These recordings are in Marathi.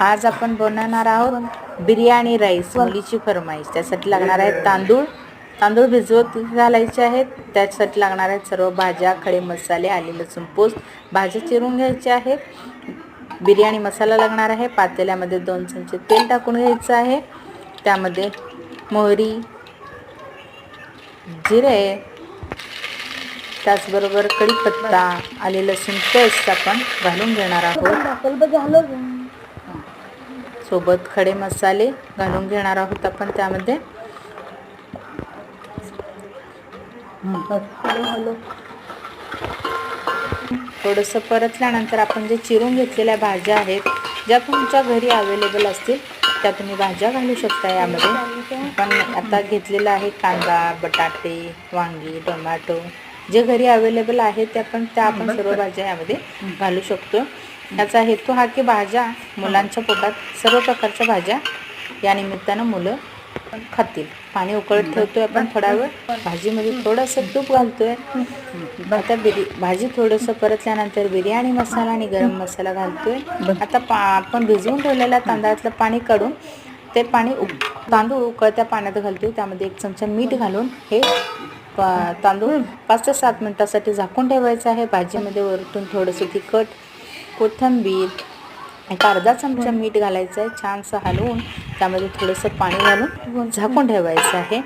आज आपण बनवणार आहोत बिर्याणी राईस, मुलीची फरमाईश। त्यासाठी लागणार आहेत तांदूळ भिजवत घालायचे आहेत। त्यासाठी लागणार आहेत सर्व भाज्या, खडे मसाले, आले लसूण पेस्ट, भाज्या चिरून घ्यायचे आहेत। बिर्याणी मसाला लागणार आहे। पातेल्यामध्ये 2 चमचे तेल टाकून घ्यायचं आहे। त्यामध्ये मोहरी, जिरे, त्याचबरोबर कढीपत्ता, आले लसूण पेस्ट आपण घालून घेणार आहोत। सोबत खडे मसाले घालून घेणार आहोत आपण। त्यामध्ये थोडंसं परतल्यानंतर आपण जे चिरून घेतलेल्या भाज्या आहेत, ज्या तुमच्या घरी अवेलेबल असतील त्या तुम्ही भाज्या घालू शकता। यामध्ये पण आता घेतलेला आहे कांदा, बटाटे, वांगी, टोमॅटो, जे घरी अवेलेबल आहे त्या आपण सर्व भाज्या यामध्ये घालू शकतो। याचा हेतू हा की भाज्या मुलांच्या पोटात सर्व प्रकारच्या भाज्या या निमित्तानं मुलं खातील। पाणी उकळत ठेवतोय आपण थोडा वेळ, भाजीमध्ये थोडंसं तूप घालतोय। आता भाजी थोडंसं परतल्यानंतर बिर्याणी मसाला आणि गरम मसाला घालतोय। आता आपण भिजवून ठेवलेल्या तांदळातलं पाणी काढून ते तांदूळ उकळत्या पाण्यात घालतोय। त्यामध्ये 1 चमचा मीठ घालून हे तांदूळ 5 ते 7 मिनिटासाठी झाकून ठेवायचं आहे। भाजीमध्ये वरतून थोडंसं तिखट, कोथिंबीर, एक अर्धा चमचा मीठ घालायचं आहे। छानसं हलवून त्यामध्ये थोडंसं पाणी घालून झाकून ठेवायचं आहे।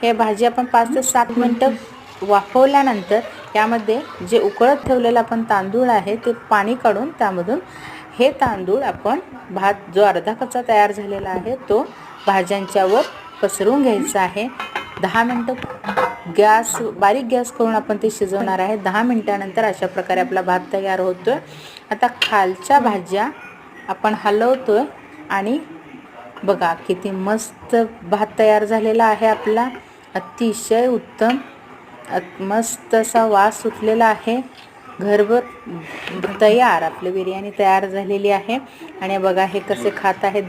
हे भाजी आपण 5 ते 7 मिनिटं वाफवल्यानंतर यामध्ये जे उकळत ठेवलेला आपण तांदूळ आहे ते पाणी काढून त्यामधून हे तांदूळ आपण भात जो अर्धा कच्चा तयार झालेला आहे तो भाज्यांच्यावर पसरून घ्यायचा आहे। 10 मिनिटं बारीक गॅस करून आपण ते शिजवणार आहे। 10 मिनिटानंतर अशा प्रकारे आपला भात तयार होतोय। आता खालच्या भाज्या आपण हलवतोय आणि बघा किती मस्त भात तयार झालेला आहे आपला। अतिशय उत्तम, मस्त असा वास सुटलेला आहे। घरभर तयार आपली बिर्याणी तयार झालेली आहे। आणि बघा हे कसे खात आहेत।